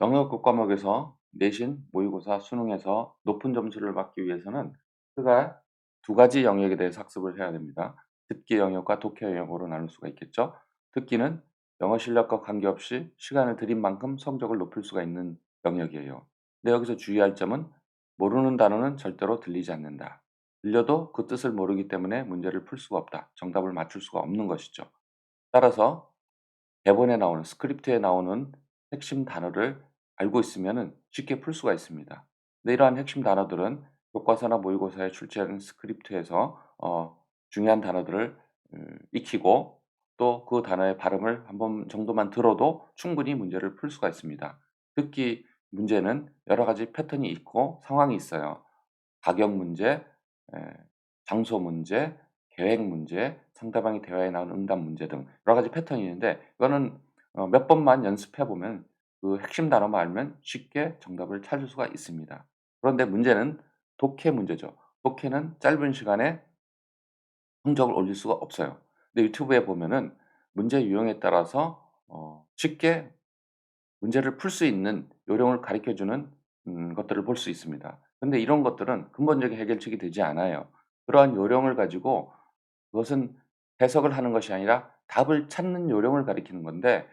영역국 과목에서 내신, 모의고사, 수능에서 높은 점수를 받기 위해서는 크게 두 가지 영역에 대해서 학습을 해야 됩니다. 듣기 영역과 독해 영역으로 나눌 수가 있겠죠. 듣기는 영어 실력과 관계없이 시간을 들인 만큼 성적을 높일 수가 있는 영역이에요. 근데 여기서 주의할 점은 모르는 단어는 절대로 들리지 않는다. 들려도 그 뜻을 모르기 때문에 문제를 풀 수가 없다. 정답을 맞출 수가 없는 것이죠. 따라서 대본에 나오는 스크립트에 나오는 핵심 단어를 알고 있으면은 쉽게 풀 수가 있습니다. 근데 이러한 핵심 단어들은 교과서나 모의고사에 출제하는 스크립트에서 중요한 단어들을 익히고 또 그 단어의 발음을 한 번 정도만 들어도 충분히 문제를 풀 수가 있습니다. 듣기 문제는 여러 가지 패턴이 있고 상황이 있어요. 가격 문제, 에, 장소 문제, 계획 문제, 상대방이 대화에 나오는 응답 문제 등 여러 가지 패턴이 있는데 이거는 몇 번만 연습해 보면 그 핵심 단어만 알면 쉽게 정답을 찾을 수가 있습니다. 그런데 문제는 독해 문제죠. 독해는 짧은 시간에 성적을 올릴 수가 없어요. 근데 유튜브에 보면은 문제 유형에 따라서 쉽게 문제를 풀 수 있는 요령을 가르쳐 주는 것들을 볼 수 있습니다. 근데 이런 것들은 근본적인 해결책이 되지 않아요. 그러한 요령을 가지고 그것은 해석을 하는 것이 아니라 답을 찾는 요령을 가리키는 건데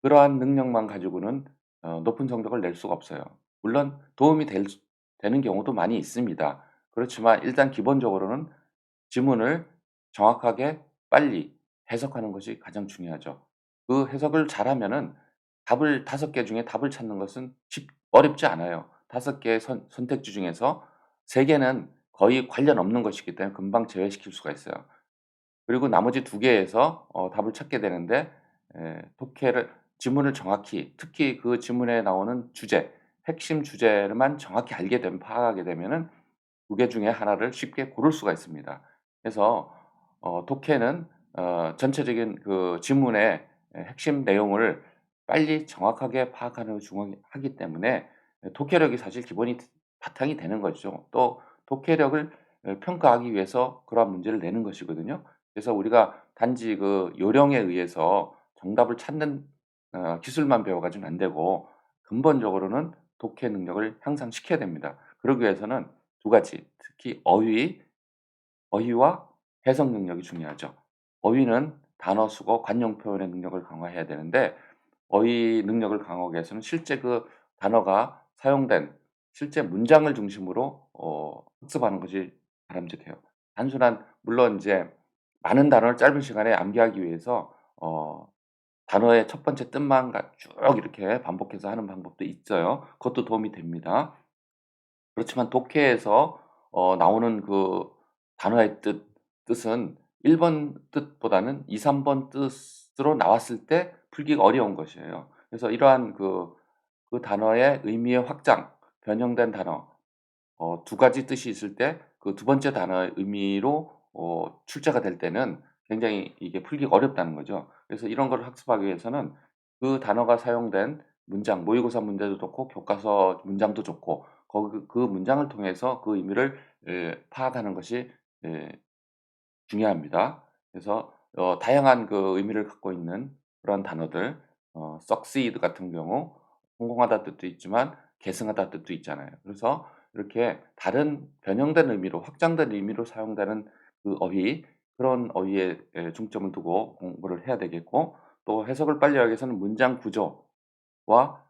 그러한 능력만 가지고는 높은 성적을 낼 수가 없어요. 물론 도움이 되는 경우도 많이 있습니다. 그렇지만 일단 기본적으로는 지문을 정확하게 빨리 해석하는 것이 가장 중요하죠. 그 해석을 잘하면은 답을 5개 중에 답을 찾는 것은 어렵지 않아요. 5 개의 선택지 중에서 3 개는 거의 관련 없는 것이기 때문에 금방 제외시킬 수가 있어요. 그리고 나머지 2 개에서 답을 찾게 되는데 독해를 지문을 정확히 특히 그 지문에 나오는 주제, 핵심 주제만 정확히 알게 되면 파악하게 되면은 2개 중에 하나를 쉽게 고를 수가 있습니다. 그래서 독해는 전체적인 그 지문의 핵심 내용을 빨리 정확하게 파악하는 게 중요하기 때문에 독해력이 사실 기본이 바탕이 되는 거죠. 또 독해력을 평가하기 위해서 그러한 문제를 내는 것이거든요. 그래서 우리가 단지 그 요령에 의해서 정답을 찾는 기술만 배워 가지고는 안 되고 근본적으로는 독해 능력을 향상시켜야 됩니다. 그러기 위해서는 두 가지 특히 어휘와 해석 능력이 중요하죠. 어휘는 단어 수거, 관용 표현의 능력을 강화해야 되는데 어휘 능력을 강화하기 위해서는 실제 그 단어가 사용된 실제 문장을 중심으로 학습하는 것이 바람직해요. 단순한 물론 인제 많은 단어를 짧은 시간에 암기하기 위해서 단어의 첫 번째 뜻만 쭉 이렇게 반복해서 하는 방법도 있어요. 그것도 도움이 됩니다. 그렇지만 독해에서 나오는 그 단어의 뜻은 1번 뜻보다는 2-3번 뜻으로 나왔을 때 풀기가 어려운 것이에요. 그래서 이러한 그 단어의 의미의 확장, 변형된 단어 두 가지 뜻이 있을 때 그 두 번째 단어의 의미로 출제가 될 때는 굉장히 이게 풀기가 어렵다는 거죠. 그래서 이런 거를 학습하기 위해서는 그 단어가 사용된 문장, 모의고사 문제도 좋고 교과서 문장도 좋고 거기 그 문장을 통해서 그 의미를 파악하는 것이 예 중요합니다. 그래서 다양한 그 의미를 갖고 있는 그런 단어들 succeed 같은 경우 성공하다 뜻도 있지만 계승하다 뜻도 있잖아요. 그래서 이렇게 다른 변형된 의미로 확장된 의미로 사용되는 그 어휘 그런 어휘에 중점을 두고 공부를 해야 되겠고 또 해석을 빨리 하기 위해서는 문장 구조와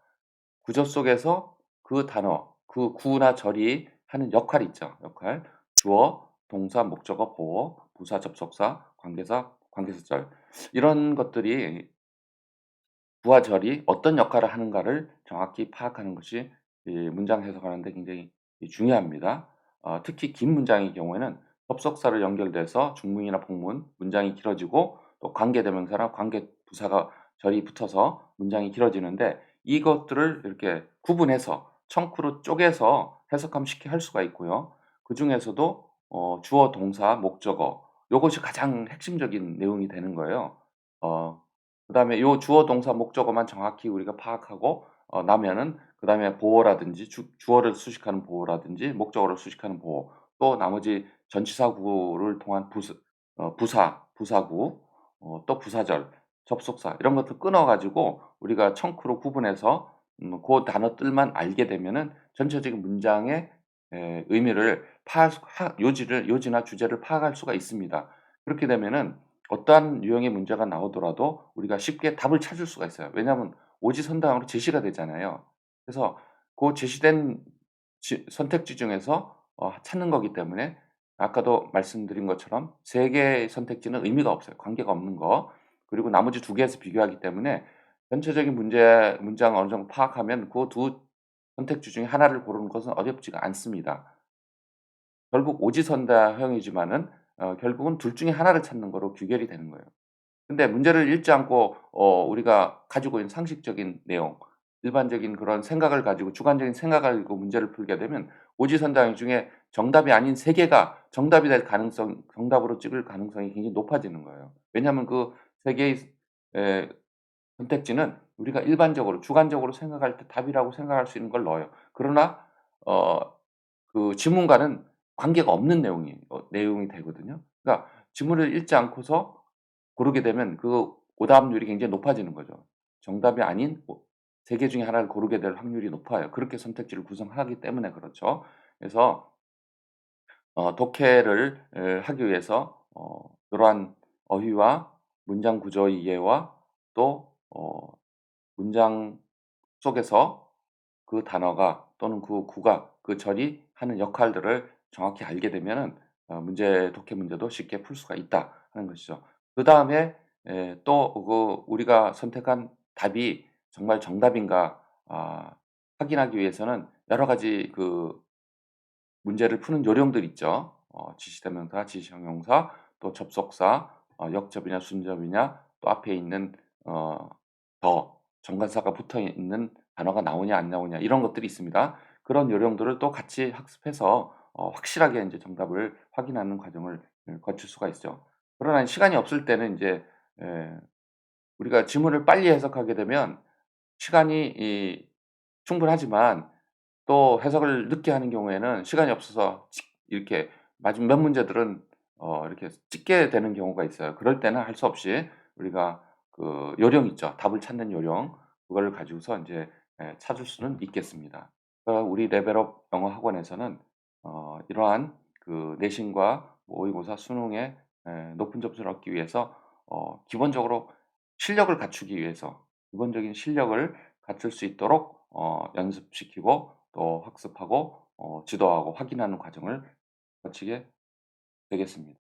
구조 속에서 그 단어, 그 구나 절이 하는 역할이 있죠, 역할. 주어, 동사, 목적어, 보어, 부사, 접속사, 관계사, 관계사절. 이런 것들이 부와 절이 어떤 역할을 하는가를 정확히 파악하는 것이 이 문장 해석하는 데 굉장히 중요합니다. 특히 긴 문장의 경우에는 접속사를 연결돼서 중문이나 복문, 문장이 길어지고 또 관계대명사나 관계부사가 절이 붙어서 문장이 길어지는데 이것들을 이렇게 구분해서 청크로 쪼개서 해석하면 쉽게 할 수가 있고요. 그중에서도 주어, 동사, 목적어 요것이 가장 핵심적인 내용이 되는 거예요. 어 그다음에 요 주어, 동사, 목적어만 정확히 우리가 파악하고 나면은 그다음에 보어라든지 주어를 수식하는 보어라든지 목적어를 수식하는 보어 또 나머지 전치사구를 통한 부사구 또 부사절, 접속사 이런 것들 끊어 가지고 우리가 청크로 구분해서 고 단어들만 알게 되면은 전체적인 문장의 의미를 파악 하 요지를 요지나 주제를 파악할 수가 있습니다. 그렇게 되면은 어떠한 유형의 문제가 나오더라도 우리가 쉽게 답을 찾을 수가 있어요. 왜냐하면 오지선다항으로 제시가 되잖아요. 그래서 고 제시된 선택지 중에서 찾는 거기 때문에 아까도 말씀드린 것처럼 3 개의 선택지는 의미가 없어요, 관계가 없는 거. 그리고 나머지 2 개에서 비교하기 때문에 전체적인 문장을 어느 정도 파악하면 그 두 선택지 중에 하나를 고르는 것은 어렵지가 않습니다. 결국 오지선다형이지만은 결국은 둘 중에 하나를 찾는 거로 귀결이 되는 거예요. 근데 문제를 읽지 않고 우리가 가지고 있는 상식적인 내용, 일반적인 그런 생각을 가지고 주관적인 생각을 가지고 문제를 풀게 되면 오지선다형 중에 정답이 아닌 3 개가 정답이 될 가능성 정답으로 찍을 가능성이 굉장히 높아지는 거예요. 왜냐하면 그 3 개의 에 선택지는 우리가 일반적으로 주관적으로 생각할 때 답이라고 생각할 수 있는 걸 넣어요. 그러나 어 그 지문과는 관계가 없는 내용이 되거든요. 그러니까 지문을 읽지 않고서 고르게 되면 그 오답률이 굉장히 높아지는 거죠. 정답이 아닌 3개 중에 하나를 고르게 될 확률이 높아요. 그렇게 선택지를 구성하기 때문에 그렇죠. 그래서 독해를 하기 위해서 이러한 어휘와 문장 구조의 이해와 또 문장 속에서 그 단어가 또는 그 구가 그 절이 하는 역할들을 정확히 알게 되면은 독해 문제도 쉽게 풀 수가 있다 하는 것이죠. 그다음에 또 그 우리가 선택한 답이 정말 정답인가 확인하기 위해서는 여러 가지 그 문제를 푸는 요령들 있죠. 지시대명사, 지시형용사, 또 접속사, 역접이냐 순접이냐, 또 앞에 있는 어 정관사가 붙어 있는 단어가 나오냐 안 나오냐 이런 것들이 있습니다. 그런 요령들을 또 같이 학습해서 확실하게 인제 정답을 확인하는 과정을 거칠 수가 있죠. 그러나 시간이 없을 때는 인제 예 우리가 지문을 빨리 해석하게 되면 시간이 충분하지만 또 해석을 늦게 하는 경우에는 시간이 없어서 이렇게 마지막 몇 문제들은 이렇게 찍게 되는 경우가 있어요. 그럴 때는 할 수 없이 우리가 그 요령 있죠. 답을 찾는 요령. 그거를 가지고서 인제 찾을 수는 있겠습니다. 우리 레벨업 영어 학원에서는 이러한 그 내신과 모의고사, 수능에 높은 점수를 얻기 위해서 기본적으로 실력을 갖추기 위해서 기본적인 실력을 갖출 수 있도록 연습시키고 또 학습하고 지도하고 확인하는 과정을 거치게 되겠습니다.